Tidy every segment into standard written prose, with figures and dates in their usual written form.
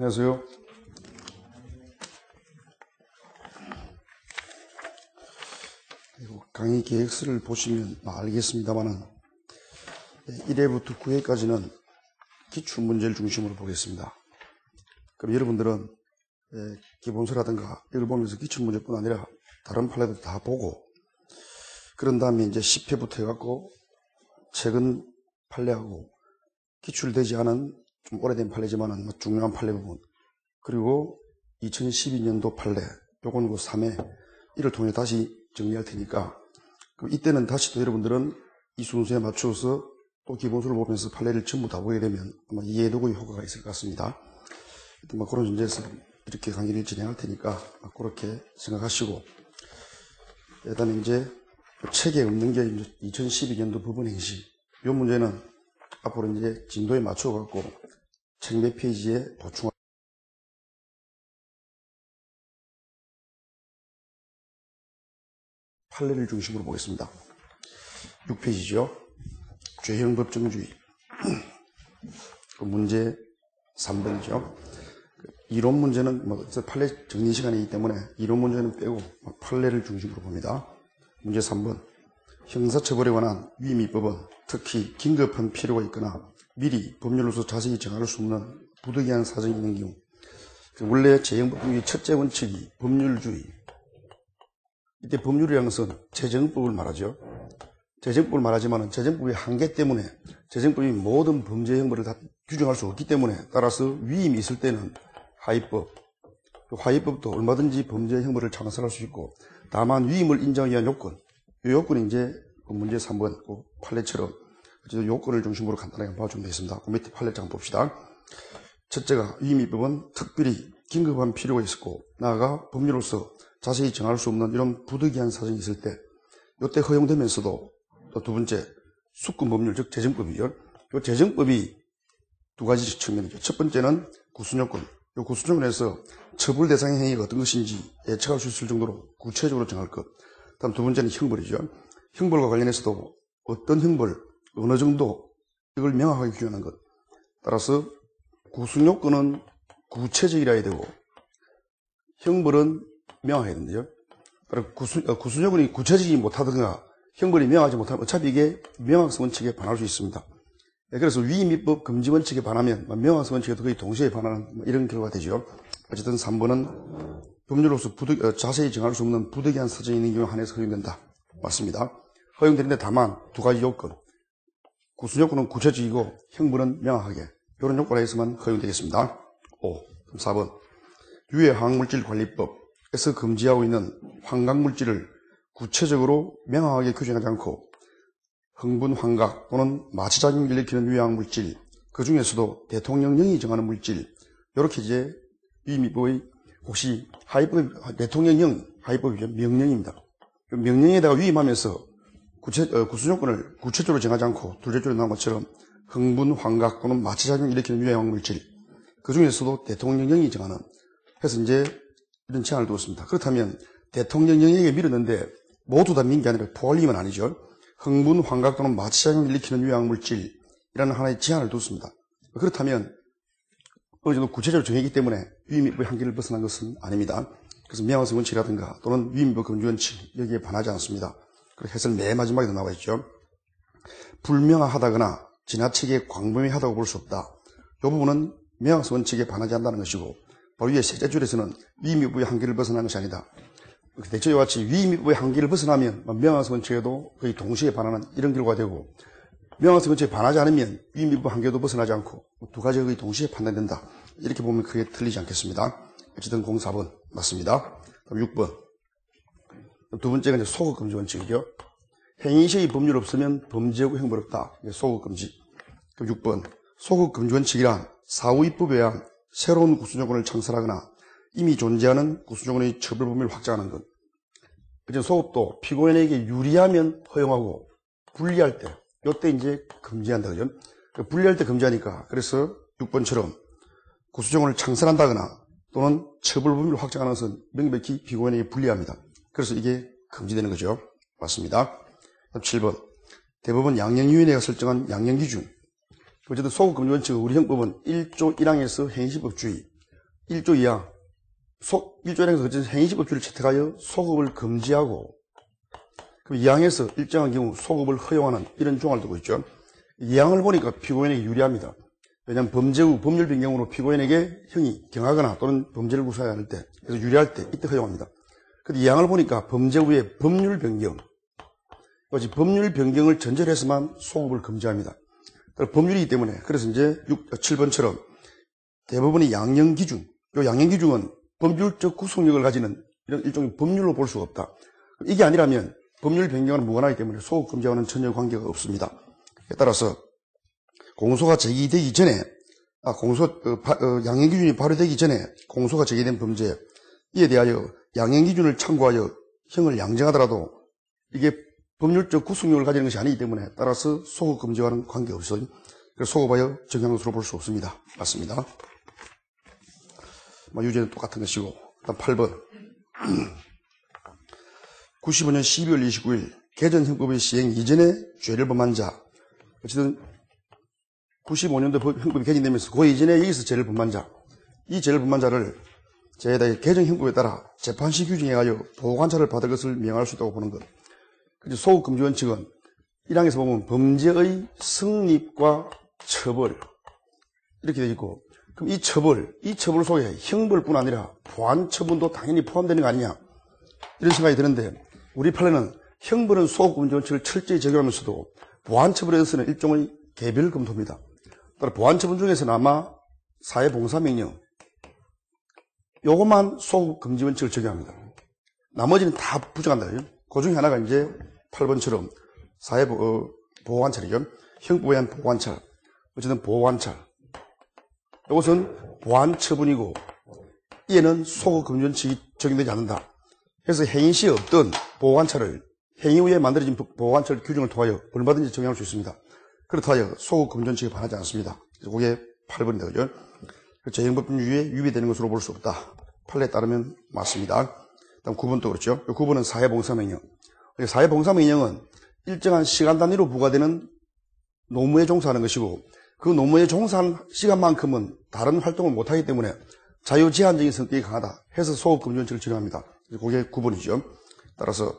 안녕하세요. 강의 계획서를 보시면 알겠습니다만은 1회부터 9회까지는 기출문제를 중심으로 보겠습니다. 그럼 여러분들은 기본서라든가 이걸 보면서 기출문제뿐 아니라 다른 판례도 다 보고 그런 다음에 이제 10회부터 해갖고 최근 판례하고 기출되지 않은 좀 오래된 판례지만은 중요한 판례 부분 그리고 2012년도 판례 요건 그 3회 이를 통해 다시 정리할 테니까 그럼 이때는 다시 또 여러분들은 이 순서에 맞춰서 또 기본서를 보면서 판례를 전부 다 보게 되면 아마 이해도구의 효과가 있을 것 같습니다. 그런 전제에서 이렇게 강의를 진행할 테니까 그렇게 생각하시고 그다음에 이제 책에 없는 게 2012년도 부분행시 이 문제는 앞으로 이제 진도에 맞춰 갖고 책 몇 페이지에 보충 판례를 중심으로 보겠습니다. 6페이지죠. 죄형 법정주의. 문제 3번이죠. 이론 문제는 판례 정리 시간이기 때문에 이론 문제는 빼고 판례를 중심으로 봅니다. 문제 3번. 형사처벌에 관한 위임입법은 특히 긴급한 필요가 있거나 미리 법률로서 자세히 정할 수 없는 부득이한 사정이 있는 경우 원래 재형법의 첫째 원칙이 법률주의. 이때 법률이라는 것은 재정법을 말하죠. 재정법을 말하지만 재정법의 한계 때문에 재정법이 모든 범죄 형벌을 다 규정할 수 없기 때문에 따라서 위임이 있을 때는 하위법, 하위법도 얼마든지 범죄 형벌을 창설할 수 있고 다만 위임을 인정하기 위한 요건, 이 요건이 이제 문제 3번 판례처럼 요건을 중심으로 간단하게 봐주면 되겠습니다. 그 밑에 판례장 봅시다. 첫째가 위임입법은 특별히 긴급한 필요가 있었고 나아가 법률로서 자세히 정할 수 없는 이런 부득이한 사정이 있을 때 이때 허용되면서도 또 두 번째 수권법률 즉 재정법이죠. 이 재정법이 두 가지 측면이죠. 첫 번째는 구순요건. 이 구순요건에서 처벌 대상의 행위가 어떤 것인지 예측할 수 있을 정도로 구체적으로 정할 것. 다음 두 번째는 형벌이죠. 형벌과 관련해서도 어떤 형벌, 어느 정도 이걸 명확하게 규정하는 것. 따라서 구순요건은 구체적이라 해야 되고 형벌은 명확해야 된대요. 구순요건이 구체적이지 못하든가 형벌이 명확하지 못하면 어차피 이게 명확성 원칙에 반할 수 있습니다. 그래서 위임입법 금지 원칙에 반하면 명확성 원칙에도 거의 동시에 반하는 이런 결과가 되죠. 어쨌든 3번은 법률로서 자세히 정할 수 없는 부득이한 사정이 있는 경우에 한해서 허용된다. 맞습니다. 허용되는데 다만 두 가지 요건. 구순요건은 구체적이고 형벌은 명확하게. 이런 요건에서만 허용되겠습니다. 5. 4번. 유해화학물질관리법에서 금지하고 있는 환각물질을 구체적으로 명확하게 규정하지 않고 흥분, 환각 또는 마취작용을 일으키는 유해화학물질, 그 중에서도 대통령령이 정하는 물질, 이렇게 이제 위임입법의 혹시 하위법, 대통령령, 하위법이죠. 명령입니다. 명령에다가 위임하면서 구순요건을 구체적으로 정하지 않고 둘째줄에 나온 것처럼 흥분, 환각 또는 마취작용을 일으키는 유해화학물질, 그 중에서도 대통령령이 정하는 그래서 이제 이런 제한을 두었습니다. 그렇다면 대통령령에게 밀었는데 모두 다 민 게 아니라 포괄임은 아니죠. 흥분, 환각 또는 마취작용을 일으키는 유해화학물질이라는 하나의 제한을 두었습니다. 그렇다면 어느 정도 구체적으로 정했기 때문에 위임입법의 한계를 벗어난 것은 아닙니다. 그래서 명확성 원칙이라든가 또는 위임입법 금지 원칙 여기에 반하지 않습니다. 그래서 해설 맨 마지막에도 나와 있죠. 불명확하다거나 지나치게 광범위하다고 볼 수 없다. 이 부분은 명확성 원칙에 반하지 않는다는 것이고 바로 위에 셋째 줄에서는 위임입법의 한계를 벗어난 것이 아니다. 대체 이와 같이 위임입법의 한계를 벗어나면 명확성 원칙에도 거의 동시에 반하는 이런 결과가 되고 명확성 원칙에 반하지 않으면 위임입법 한계도 벗어나지 않고 두 가지가 거의 동시에 판단된다. 이렇게 보면 크게 틀리지 않겠습니다. 어쨌든 04번 맞습니다. 그럼 6번. 두 번째가 이제 소급금지 원칙이죠. 행위 시의 법률 없으면 범죄고 형벌 없다. 소급금지. 그럼 6번. 소급금지 원칙이란 사후입법에 의한 새로운 구순요건을 창설하거나 이미 존재하는 구순요건의 처벌 범위를 확장하는 것. 그래서 소급도 피고인에게 유리하면 허용하고 불리할 때, 이때 이제 금지한다. 그죠? 불리할 때 금지하니까. 그래서 6번처럼 구순요건을 창설한다거나 또는 처벌 범위를 확장하는 것은 명백히 피고인에게 불리합니다. 그래서 이게 금지되는 거죠. 맞습니다. 7번. 대법원 양형위원회가 설정한 양형기준. 어쨌든 소급금지 원칙은 우리 형법은 1조 1항에서 행시법주의, 1조 2항 1조에서 행위시법규를 채택하여 소급을 금지하고, 그럼 2항에서 일정한 경우 소급을 허용하는 이런 조항을 두고 있죠. 2항을 보니까 피고인에게 유리합니다. 왜냐하면 범죄 후 법률 변경으로 피고인에게 형이 경하거나 또는 범죄를 구사해야 할 때, 그래서 유리할 때 이때 허용합니다. 근데 2항을 보니까 범죄 후에 법률 변경, 법률 변경을 전제로 해서만 소급을 금지합니다. 법률이기 때문에, 그래서 이제 7번처럼 대법원의 양형 기준, 이 양형 기준은 법률적 구속력을 가지는 이런 일종의 법률로 볼 수가 없다. 이게 아니라면 법률 변경은 무관하기 때문에 소급 금지와는 전혀 관계가 없습니다. 따라서 공소가 제기되기 전에, 양형 기준이 발효되기 전에 공소가 제기된 범죄, 이에 대하여 양형 기준을 참고하여 형을 양정하더라도 이게 법률적 구속력을 가지는 것이 아니기 때문에 따라서 소급 금지와는 관계없어요. 그래서 소급하여 정한 것으로 볼 수 없습니다. 맞습니다. 유죄는 똑같은 것이고, 일단 8번. 95년 12월 29일 개정형법의 시행 이전에 죄를 범한 자, 어쨌든 95년도 형법이 개정되면서 그 이전에 여기서 죄를 범한 자, 이 죄를 범한 자를 제에다 개정형법에 따라 재판시 규정에 하여 보호관찰을 받을 것을 명할 수 있다고 보는 것. 소급금지 원칙은 1항에서 보면 범죄의 성립과 처벌 이렇게 되어 있고, 그럼 이 처벌 속에 형벌뿐 아니라 보완처분도 당연히 포함되는 거 아니냐, 이런 생각이 드는데, 우리 판례는 형벌은 소급금지 원칙을 철저히 적용하면서도 보완처벌에 대해서는 일종의 개별 검토입니다. 따라 보완처분 중에서는 아마 사회봉사명령 요것만 소급금지 원칙을 적용합니다. 나머지는 다 부정한다. 그 중에 하나가 이제 8번처럼 보호관찰이죠. 형법에 의한 보호관찰. 어쨌든 보호관찰. 이것은 보완처분이고, 이에는 소급금지 원칙이 적용되지 않는다. 그래서 행위 시에 없던 보호관찰을 행위 후에 만들어진 보호관찰 규정을 통하여 얼마든지 적용할 수 있습니다. 그렇다 하여 소급금지 원칙에 반하지 않습니다. 그래서 그게 8번입니다. 그죠? 재형법률에 위배되는 것으로 볼 수 없다. 판례에 따르면 맞습니다. 다음 9번도 그렇죠. 9번은 사회봉사명령. 사회봉사명령은 일정한 시간 단위로 부과되는 노무에 종사하는 것이고, 그 노무에 종사한 시간만큼은 다른 활동을 못하기 때문에 자유제한적인 성격이 강하다 해서 소급금지 원칙을 적용합니다. 그게 9번이죠. 따라서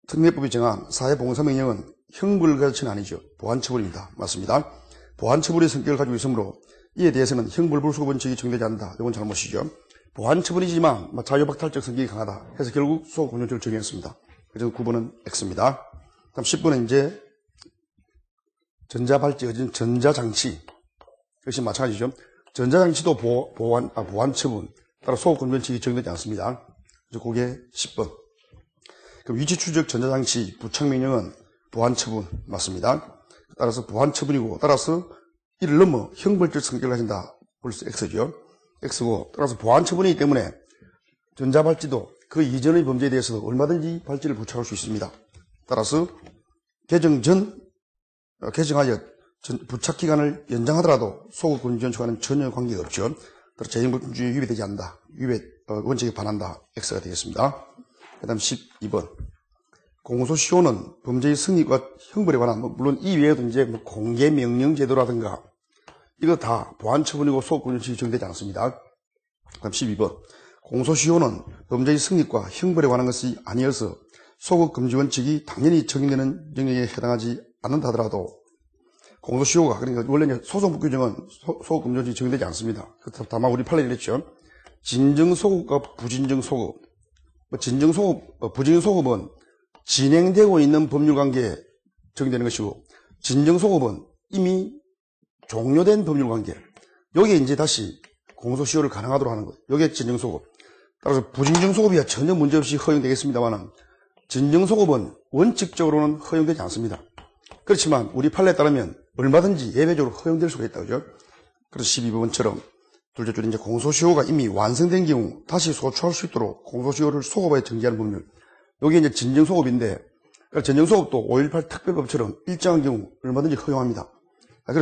특례법이 정한 사회봉사명령은 형벌가치는 아니죠. 보완처벌입니다. 맞습니다. 보완처벌의 성격을 가지고 있으므로 이에 대해서는 형벌불소급 원칙이 적용되지 않는다. 이건 잘못이죠. 보완처벌이지만 자유박탈적 성격이 강하다 해서 결국 소급금지 원칙을 적용했습니다. 그래서 9번은 X입니다. 다음 10번은 이제 전자발찌, 전자장치. 역시 마찬가지죠. 전자장치도 보완처분, 따라 소급금지 원칙이 적용되지 않습니다. 그래서 그게 10번. 그럼 위치추적 전자장치 부착명령은 보완처분 맞습니다. 따라서 보완처분이고, 따라서 이를 넘어 형벌적 성격을 가진다. 벌써 X죠. X고, 따라서 보완처분이기 때문에 전자발찌도 그 이전의 범죄에 대해서도 얼마든지 발찌를 부착할 수 있습니다. 따라서 개정하여 부착기간을 연장하더라도 소급금지 원칙과는 전혀 관계가 없죠. 따라서 재형법률에 위배되지 않는다. 원칙에 반한다. X가 되겠습니다. 그 다음 12번. 공소시효는 범죄의 성립과 형벌에 관한, 물론 이 외에도 이제 공개명령제도라든가, 이거 다 보완처분이고 소급금지 원칙이 적용되지 않습니다. 그 다음 12번. 공소시효는 범죄의 성립과 형벌에 관한 것이 아니어서 소급금지 원칙이 당연히 적용되는 영역에 해당하지 않는다 하더라도, 공소시효가, 그러니까 원래 소송법 규정은 소급금지 원칙이 적용되지 않습니다. 다만 우리 판례를 했죠. 진정소급과 부진정소급. 부진정소급은 진행되고 있는 법률관계에 적용되는 것이고, 진정소급은 이미 종료된 법률관계. 여기에 이제 다시 공소시효를 가능하도록 하는 거예요. 여기에 진정소급. 따라서 부진정소급이야 전혀 문제없이 허용되겠습니다만, 진정소급은 원칙적으로는 허용되지 않습니다. 그렇지만 우리 판례에 따르면 얼마든지 예외적으로 허용될 수가 있다. 그죠? 그래서 12번처럼 둘째 줄에 이제 공소시효가 이미 완성된 경우 다시 소추할 수 있도록 공소시효를 소급하여 정지하는 법률. 여기 이제 진정소급인데, 진정소급도 5.18 특별법처럼 일정한 경우 얼마든지 허용합니다.